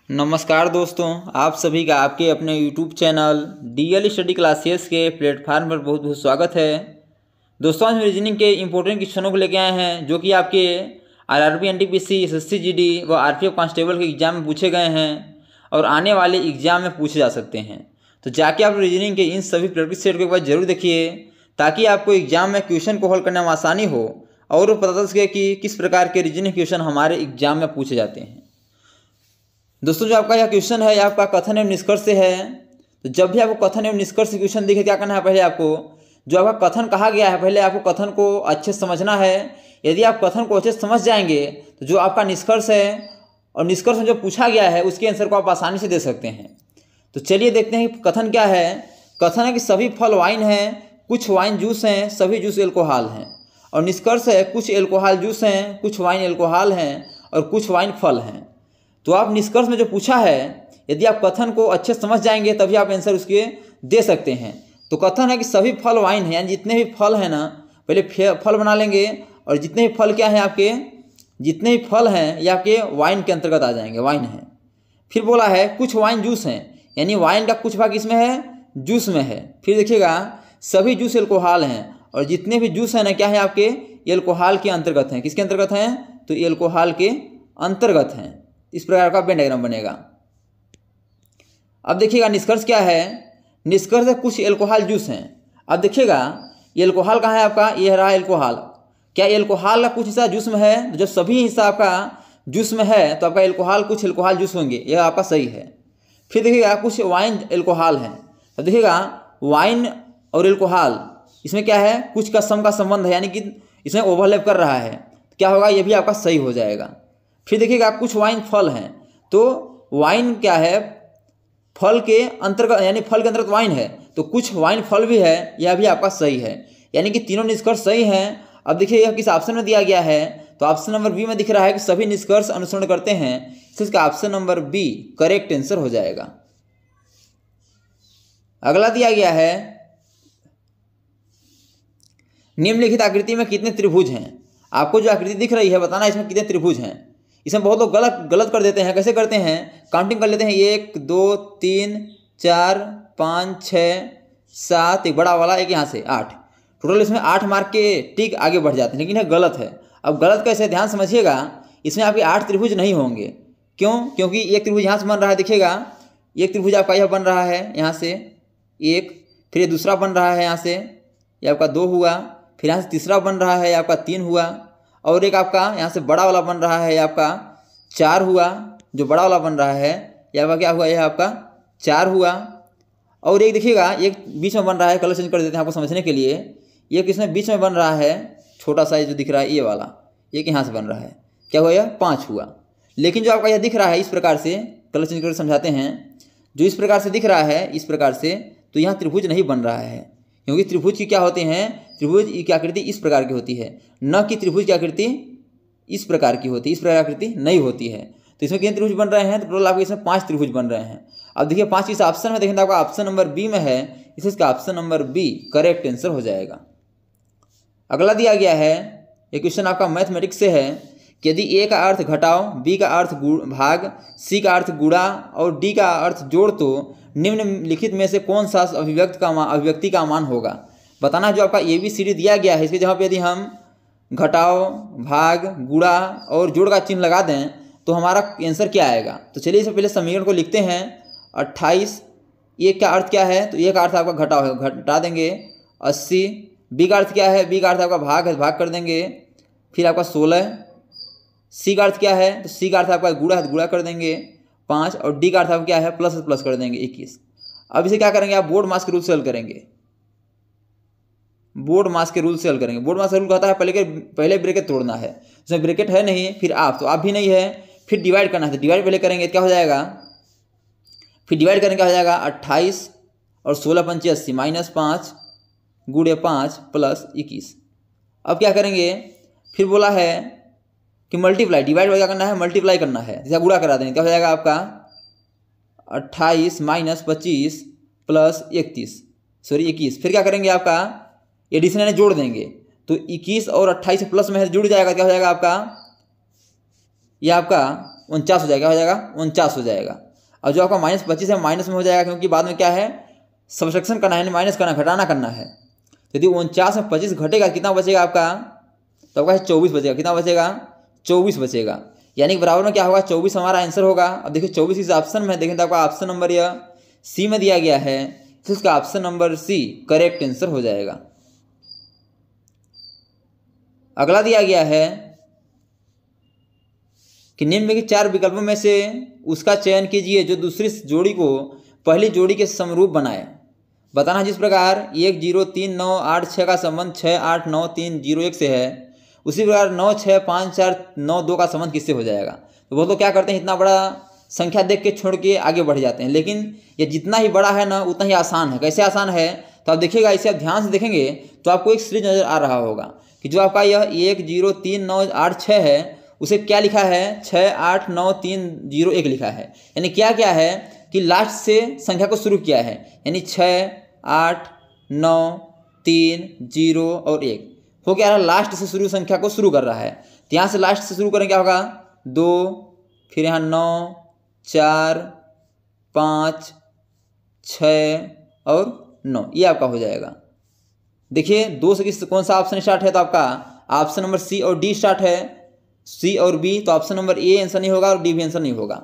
नमस्कार दोस्तों, आप सभी का आपके अपने YouTube channel DL study classes के प्लेटफार्म पर बहुत बहुत स्वागत है। दोस्तों, आज हम रीजनिंग के इंपॉर्टेंट क्वेश्चनों को लेके आए हैं जो कि आपके आरआरबी, एनटीपीसी, एसएससी जीडी व आरपीएफ कांस्टेबल के एग्जाम में पूछे गए हैं और आने वाले एग्जाम में पूछे जा सकते हैं। तो जाके आप रीजनिंग के इन सभी प्रैक्टिस सेट को एक बार जरूर देखिए ताकि आपको एग्जाम में क्वेश्चन को हल करने में आसानी हो और पता चल सके कि किस प्रकार के रीजनिंग क्वेश्चन हमारे एग्जाम में पूछे जाते हैं। दोस्तों, जो आपका यह क्वेश्चन है यह आपका कथन एवं निष्कर्ष से है। तो जब भी आपको कथन एवं निष्कर्ष क्वेश्चन दिखे क्या करना है, पहले आपको जो आपका कथन कहा गया है पहले आपको कथन को अच्छे से समझना है। यदि आप कथन को अच्छे से समझ जाएंगे तो जो आपका निष्कर्ष है और निष्कर्ष में जो पूछा गया है उसके आंसर को आप आसानी से दे सकते हैं। तो चलिए देखते हैं कि कथन क्या है। कथन है कि सभी फल वाइन हैं, कुछ वाइन जूस हैं, सभी जूस एल्कोहल हैं। और निष्कर्ष है कुछ एल्कोहल जूस हैं, कुछ वाइन एल्कोहल हैं और कुछ वाइन फल हैं। तो आप निष्कर्ष में जो पूछा है यदि आप कथन को अच्छे समझ जाएंगे तभी आप आंसर उसके दे सकते हैं। तो कथन है कि सभी फल वाइन हैं, यानी जितने भी फल हैं ना, पहले फल बना लेंगे और जितने भी फल क्या हैं आपके, जितने भी फल हैं ये आपके वाइन के अंतर्गत आ जाएंगे, वाइन हैं। फिर बोला है कुछ वाइन जूस हैं, यानी वाइन का कुछ भाग इसमें है, जूस में है। फिर देखिएगा सभी जूस एल्कोहल हैं और जितने भी जूस हैं ना क्या है आपके एल्कोहल के अंतर्गत हैं। किसके अंतर्गत हैं? तो एल्कोहल के अंतर्गत हैं। इस प्रकार का वेन डायग्राम बनेगा। अब देखिएगा निष्कर्ष क्या है। निष्कर्ष है कुछ एल्कोहल जूस हैं। अब देखिएगा एल्कोहल कहाँ है आपका, ये रहा एल्कोहल। क्या एल्कोहल का कुछ हिस्सा जूस में है? तो जब सभी हिस्सा आपका जूस में है तो आपका एल्कोहल कुछ एल्कोहल जूस होंगे, यह आपका सही है। फिर देखिएगा कुछ वाइन एल्कोहल है। तो देखिएगा वाइन और एल्कोहल इसमें क्या है, कुछ का सम का संबंध है, यानी कि इसमें ओवरलैप कर रहा है। क्या होगा, यह भी आपका सही हो जाएगा। फिर देखिएगा कुछ वाइन फल हैं। तो वाइन क्या है, फल के अंतर्गत, यानी फल के अंतर्गत वाइन है। तो कुछ वाइन फल भी है, यह भी आपका सही है, यानी कि तीनों निष्कर्ष सही हैं। अब देखिए यह किस ऑप्शन में दिया गया है, तो ऑप्शन नंबर बी में दिख रहा है कि सभी निष्कर्ष अनुसरण करते हैं। तो इसका option number B correct answer हो जाएगा। अगला दिया गया है निम्नलिखित आकृति में कितने त्रिभुज हैं। आपको जो आकृति दिख रही है बताना इसमें कितने त्रिभुज हैं। इसमें बहुत लोग गलत कर देते हैं। कैसे करते हैं, काउंटिंग कर लेते हैं 1 2 3 4 5 6 7, एक बड़ा वाला, एक यहाँ से 8, टोटल इसमें 8 मार्क के टिक आगे बढ़ जाते हैं, लेकिन यह गलत है। अब गलत कैसे, ध्यान समझिएगा। इसमें आपके 8 त्रिभुज नहीं होंगे। क्यों? क्योंकि एक त्रिभुज यहाँ से बन रहा है, देखिएगा एक त्रिभुज आपका यह बन रहा है यहाँ से एक, फिर ये दूसरा बन रहा है यहाँ से, ये आपका 2 हुआ, फिर यहाँ से तीसरा बन रहा है, ये आपका 3 हुआ, और एक आपका यहाँ से बड़ा वाला बन रहा है, ये आपका 4 हुआ। जो बड़ा वाला बन रहा है ये आपका क्या हुआ, यह आपका 4 हुआ। और एक देखिएगा एक बीच में बन रहा है, कलर चेंज कर देते हैं आपको समझने के लिए। ये किसमें बीच में बन रहा है, छोटा सा जो दिख रहा है ये वाला, एक यहाँ से बन रहा है, क्या हुआ, यह 5 हुआ। लेकिन जो आपका यह दिख रहा है इस प्रकार से, कलर चेंज करके समझाते हैं, जो इस प्रकार से दिख रहा है इस प्रकार से, तो यहाँ त्रिभुज नहीं बन रहा है। क्योंकि त्रिभुज की क्या होते हैं, त्रिभुज की आकृति इस प्रकार की होती है, न कि त्रिभुज की आकृति इस प्रकार की होती है, इस प्रकार की आकृति नहीं होती है। तो इसमें कितने त्रिभुज बन रहे हैं, तो टोटल आपको इसमें 5 त्रिभुज बन रहे हैं। अब देखिए 5 इस ऑप्शन में देखें तो आपका ऑप्शन नंबर बी में है, इसलिए इसका option number B correct answer हो जाएगा। अगला दिया गया है, ये क्वेश्चन आपका मैथमेटिक्स से है कि यदि ए का अर्थ घटाओ, बी का अर्थ भाग, सी का अर्थ गुणा और डी का अर्थ जोड़ तो निम्नलिखित में से कौन सा अभिव्यक्ति का मान होगा। बताना जो आपका ABCD दिया गया है, इसके जहाँ पे यदि हम घटाओ, भाग, गुणा और जोड़ का चिन्ह लगा दें तो हमारा आंसर क्या आएगा। तो चलिए इससे पहले समीकरण को लिखते हैं। 28, ए का अर्थ क्या है, तो ए का अर्थ आपका घटाओ है, घटा देंगे 80। बी का अर्थ क्या है, बी का अर्थ आपका भाग है, भाग कर देंगे, फिर आपका 16। सी का अर्थ क्या है, तो सी का अर्थ आपका गुणा है, गुणा कर देंगे 5, और डी का अर्थ आपका क्या है, प्लस प्लस कर देंगे 21। अब इसे क्या करेंगे, आप बोर्ड मास के रूल से हल करेंगे। बोर्ड मास के रूल से हल करेंगे। बोर्ड मास का रूल कहता है पहले ब्रैकेट तोड़ना है, उसमें ब्रैकेट है नहीं, फिर आप, तो आप भी नहीं है, फिर डिवाइड करना है। डिवाइड पहले करेंगे क्या हो जाएगा, फिर डिवाइड करेंगे क्या हो जाएगा, 28 और 16 पंचे 80, -5 गुणे 5 प्लस 21। अब क्या करेंगे, फिर बोला है कि मल्टीप्लाई, डिवाइड क्या करना है, मल्टीप्लाई करना है, जैसे गुणा करा देंगे, क्या हो जाएगा आपका 28 - 25 प्लस 21। फिर क्या करेंगे, आपका एडिशन यानी जोड़ देंगे, तो 21 और 28 प्लस में जुड़ जाएगा, क्या हो जाएगा आपका, ये आपका 49 हो जाएगा, क्या हो जाएगा 49 हो जाएगा। और जो आपका -25 है माइनस में हो जाएगा, क्योंकि बाद में क्या है सब्ट्रैक्शन करना है, माइनस करना, घटाना करना है। तो यदि 49 में 25 घटेगा कितना बचेगा आपका, तो आपका 24 बचेगा। कितना बचेगा 24 बचेगा, यानी कि बराबर में क्या होगा 24 हमारा आंसर होगा। अब देखिए 24 इस ऑप्शन में देखें तो आपका ऑप्शन नंबर यह सी में दिया गया है, तो इसका option number C correct answer हो जाएगा। अगला दिया गया है कि निम्न के 4 विकल्पों में से उसका चयन कीजिए जो दूसरी जोड़ी को पहली जोड़ी के समरूप बनाए। बताना जिस प्रकार 1 0 3 9 8 6 का संबंध 6 8 9 3 0 1 से है, उसी प्रकार 9 6 5 4 9 2 का संबंध किससे हो जाएगा। तो वो तो क्या करते हैं, इतना बड़ा संख्या देख के छोड़ के आगे बढ़ जाते हैं, लेकिन ये जितना ही बड़ा है ना उतना ही आसान है। कैसे आसान है, तो आप देखिएगा, इसे आप ध्यान से देखेंगे तो आपको एक सीरीज नज़र आ रहा होगा कि जो आपका यह 1 0 3 9 8 6 है, उसे क्या लिखा है 6 8 9 3 0 1 लिखा है। यानी क्या क्या है कि लास्ट से संख्या को शुरू किया है, यानी 6 8 9 3 0 और 1 हो क्या रहा, लास्ट से शुरू संख्या को शुरू कर रहा है। तो यहाँ से लास्ट से शुरू करें क्या होगा 2, फिर यहाँ 9 4 5 6 और 9, ये आपका हो जाएगा। देखिए 2 से कौन सा ऑप्शन स्टार्ट है, तो आपका ऑप्शन नंबर सी और डी स्टार्ट है, सी और बी, तो ऑप्शन नंबर ए आंसर नहीं होगा और डी भी आंसर नहीं होगा।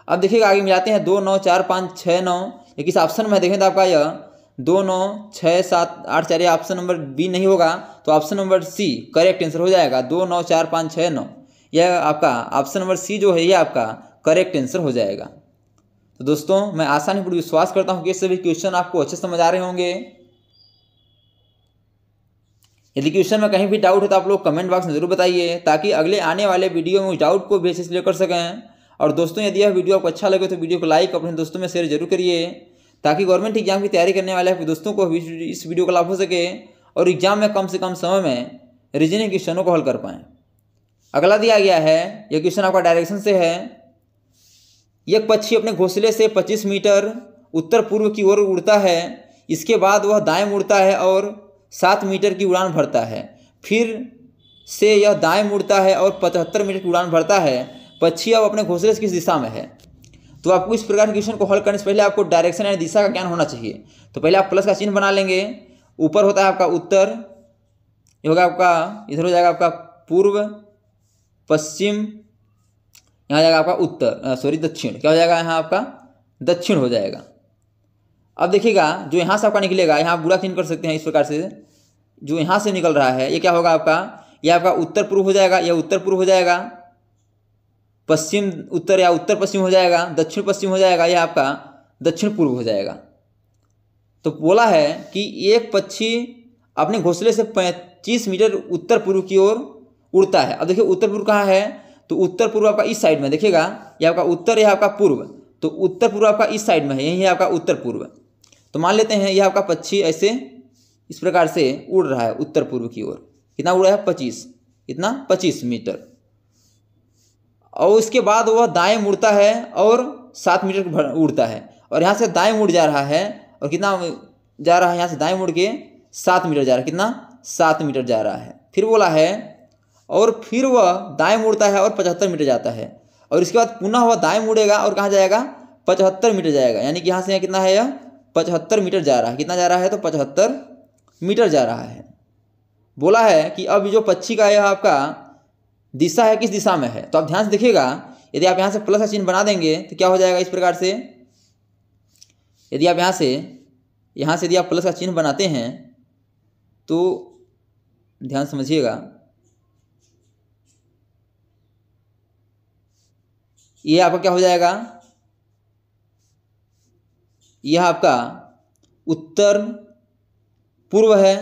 अब देखिएगा आगे मिलाते हैं 2 9 4 5 6 9, ये किस ऑप्शन में देखें तो आपका यह 2 9 6 7 8 4, ये ऑप्शन नंबर बी नहीं होगा, तो option number C correct answer हो जाएगा। 2 9 4 5 6 9, यह आपका ऑप्शन नंबर सी जो है ये आपका करेक्ट आंसर हो जाएगा। तो दोस्तों मैं आसानी पूर्वक विश्वास करता हूँ कि ये सभी क्वेश्चन आपको अच्छे समझ आ रहे होंगे। यदि क्वेश्चन में कहीं भी डाउट है तो आप लोग कमेंट बॉक्स में जरूर बताइए, ताकि अगले आने वाले वीडियो में उस डाउट को भी अच्छे से क्लियर कर सकें। और दोस्तों यदि यह वीडियो आपको अच्छा लगे तो वीडियो को लाइक अपने दोस्तों में शेयर जरूर करिए, ताकि गवर्नमेंट एग्जाम की तैयारी करने वाले दोस्तों को भी इस वीडियो का लाभ हो सके और एग्जाम में कम से कम समय में रीजनिंग क्वेश्चनों को हल कर पाएँ। अगला दिया गया है, यह क्वेश्चन आपका डायरेक्शन से है। एक पक्षी अपने घोंसले से 25 मीटर उत्तर पूर्व की ओर उड़ता है, इसके बाद वह दाएं मुड़ता है और 7 मीटर की उड़ान भरता है, फिर से यह दाएं मुड़ता है और 75 मीटर की उड़ान भरता है। पक्षी अब अपने घोंसले से किस दिशा में है। तो आपको इस प्रकार के क्वेश्चन को हल करने से पहले आपको डायरेक्शन यानी दिशा का ज्ञान होना चाहिए। तो पहले आप प्लस का चिन्ह बना लेंगे, ऊपर होता है आपका उत्तर, ये होगा आपका, इधर हो जाएगा आपका पूर्व पश्चिम, यहाँ जाएगा आपका उत्तर दक्षिण, क्या हो जाएगा यहाँ आपका दक्षिण हो जाएगा। अब देखिएगा जो यहाँ से आपका निकलेगा, यहाँ बुरा चिन्ह कर सकते हैं इस प्रकार से, जो यहाँ से निकल रहा है ये क्या होगा आपका, यह आपका उत्तर पूर्व हो जाएगा, यह उत्तर पूर्व हो जाएगा, पश्चिम उत्तर या उत्तर पश्चिम हो जाएगा, दक्षिण पश्चिम हो जाएगा, यह आपका दक्षिण पूर्व हो जाएगा। तो बोला है कि एक पक्षी अपने घोंसले से 25 मीटर उत्तर पूर्व की ओर उड़ता है। अब देखिए उत्तर पूर्व कहाँ है, तो उत्तर पूर्व आपका इस साइड में, देखिएगा यह आपका उत्तर, यह आपका पूर्व, तो उत्तर पूर्व आपका इस साइड में है, यही है आपका उत्तर पूर्व। तो मान लेते हैं यह आपका पक्षी ऐसे इस प्रकार से उड़ रहा है उत्तर पूर्व की ओर, कितना उड़ रहा है 25, इतना 25 मीटर, और उसके बाद वह दाएं मुड़ता है और 7 मीटर उड़ता है, और यहाँ से दाएं मुड़ जा रहा है, और कितना जा रहा है, यहाँ से दाएं मुड़ के 7 मीटर जा रहा है, कितना 7 मीटर जा रहा है। फिर बोला है और फिर वह दाएं मुड़ता है और 75 मीटर जाता है, और इसके बाद पुनः वह दाएं मुड़ेगा और कहाँ जाएगा 75 मीटर जाएगा, यानी कि यहाँ से यहाँ कितना है, यह 75 मीटर जा रहा है। कितना जा रहा है, तो 75 मीटर जा रहा है। बोला है कि अब जो पक्षी का यह आपका दिशा है किस दिशा में है, तो आप ध्यान से देखिएगा, यदि आप यहाँ से प्लस का चिन्ह बना देंगे तो क्या हो जाएगा इस प्रकार से, यदि आप यहाँ से यदि आप प्लस का चिन्ह बनाते हैं तो ध्यान समझिएगा, ये आपका क्या हो जाएगा, यह आपका उत्तर पूर्व है,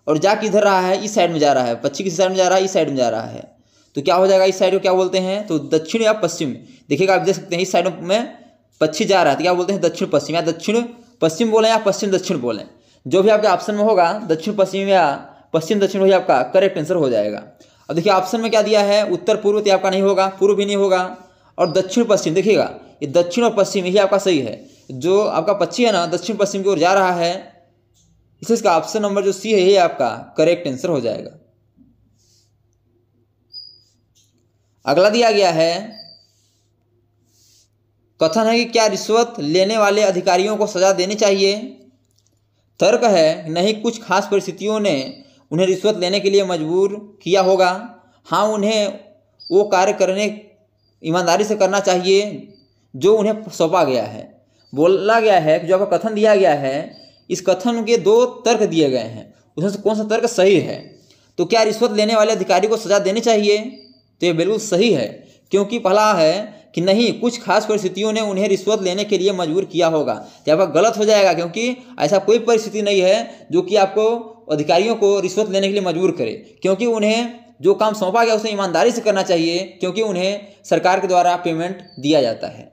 और जा किधर रहा है, इस साइड में जा रहा है, पक्षी किस साइड में जा रहा है, इस साइड में जा रहा है। तो क्या हो जाएगा, इस साइड को क्या बोलते हैं, तो दक्षिण या पश्चिम। देखिएगा आप देख सकते हैं इस साइड में पक्षी जा रहा है तो क्या बोलते हैं, दक्षिण पश्चिम, या दक्षिण पश्चिम बोलें या पश्चिम दक्षिण बोलें, जो भी आपके ऑप्शन में होगा दक्षिण पश्चिम या पश्चिम दक्षिण वही आपका करेक्ट आंसर हो जाएगा। अब देखिए ऑप्शन में क्या दिया है, उत्तर पूर्व तो आपका नहीं होगा, पूर्व भी नहीं होगा, और दक्षिण पश्चिम, देखिएगा ये दक्षिण और पश्चिम यही आपका सही है। जो आपका पक्षी है ना दक्षिण पश्चिम की ओर जा रहा है, इसलिए इसका ऑप्शन नंबर जो सी है ये आपका करेक्ट आंसर हो जाएगा। अगला दिया गया है कथन है कि क्या रिश्वत लेने वाले अधिकारियों को सजा देनी चाहिए? तर्क है नहीं, कुछ खास परिस्थितियों ने उन्हें रिश्वत लेने के लिए मजबूर किया होगा। हाँ, उन्हें वो कार्य करने ईमानदारी से करना चाहिए जो उन्हें सौंपा गया है। बोला गया है कि जो आपका कथन दिया गया है, इस कथन के दो तर्क दिए गए हैं, उसमें से कौन सा तर्क सही है? तो क्या रिश्वत लेने वाले अधिकारी को सजा देनी चाहिए? तो ये बिल्कुल सही है, क्योंकि पहला है कि नहीं, कुछ खास परिस्थितियों ने उन्हें रिश्वत लेने के लिए मजबूर किया होगा। तो आपका गलत हो जाएगा, क्योंकि ऐसा कोई परिस्थिति नहीं है जो कि आपको अधिकारियों को रिश्वत लेने के लिए मजबूर करे, क्योंकि उन्हें जो काम सौंपा गया उसे ईमानदारी से करना चाहिए, क्योंकि उन्हें सरकार के द्वारा पेमेंट दिया जाता है।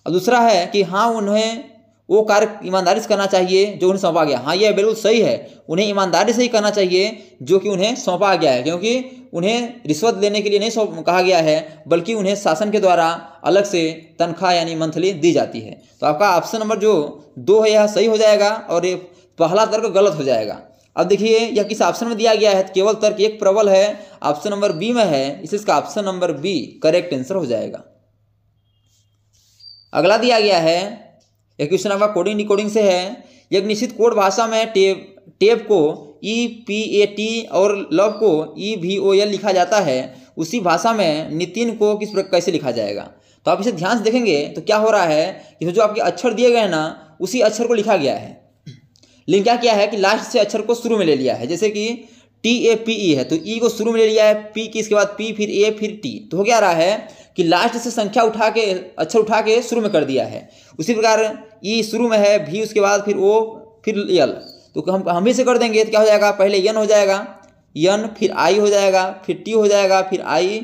और दूसरा है कि हाँ, उन्हें वो कार्य ईमानदारी से करना चाहिए जो उन्हें सौंपा गया। हाँ, यह बिल्कुल सही है, उन्हें ईमानदारी से ही करना चाहिए जो कि उन्हें सौंपा गया है, क्योंकि उन्हें रिश्वत लेने के लिए नहीं कहा गया है, बल्कि उन्हें शासन के द्वारा अलग से तनख्वाह यानी मंथली दी जाती है। तो आपका ऑप्शन नंबर जो 2 है यह सही हो जाएगा और ये पहला तर्क गलत हो जाएगा। अब देखिए यह किस ऑप्शन में दिया गया है, केवल तर्क एक प्रबल है, ऑप्शन नंबर बी में है, इसलिए इसका option number B correct answer हो जाएगा। अगला दिया गया है, एक क्वेश्चन आपका कोडिंग डिकोडिंग से है। एक निश्चित कोड भाषा में टेप को EPAT और लव को EVOL लिखा जाता है, उसी भाषा में नितिन को कैसे लिखा जाएगा? तो आप इसे ध्यान से देखेंगे तो क्या हो रहा है कि जो आपके अक्षर दिए गए हैं ना, उसी अक्षर को लिखा गया है, लेकिन क्या किया है कि लास्ट से अक्षर को शुरू में ले लिया है। जैसे कि TAPE है तो E को शुरू में ले लिया है, P की इसके बाद P, फिर A, फिर T। तो हो क्या रहा है कि लास्ट से संख्या उठा के अक्षर उठा के शुरू में कर दिया है। उसी प्रकार E शुरू में है, V उसके बाद फिर O, फिर L। तो हम भी से कर देंगे तो क्या हो जाएगा, पहले N हो जाएगा, N फिर I हो जाएगा, फिर T हो जाएगा, फिर I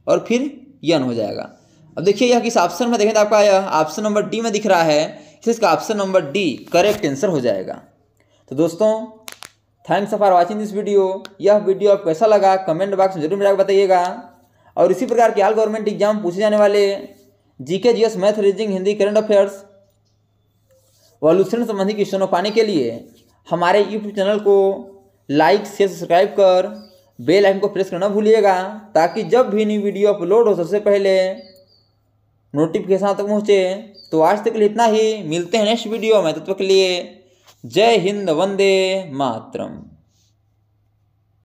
और फिर N हो जाएगा। अब देखिए यह किस ऑप्शन में देखें तो आपका यह ऑप्शन नंबर डी में दिख रहा है, इसलिए इसका option number D correct answer हो जाएगा। तो दोस्तों thanks for watching this video. यह वीडियो आपको कैसा लगा कमेंट बॉक्स में जरूर मेरा बताइएगा। और इसी प्रकार के ऑल गवर्नमेंट एग्जाम पूछे जाने वाले GK GS math reasoning Hindi current affairs violation संबंधी क्वेश्चनों पाने के लिए हमारे यूट्यूब चैनल को लाइक शेयर सब्सक्राइब कर बेल आइकन को प्रेस करना भूलिएगा, ताकि जब भी न्यू वीडियो अपलोड हो सबसे पहले नोटिफिकेशन तक पहुँचे। तो आज तक के लिए इतना ही, मिलते हैं नेक्स्ट वीडियो में, तब तक के लिए जय हिंद, वंदे मातरम।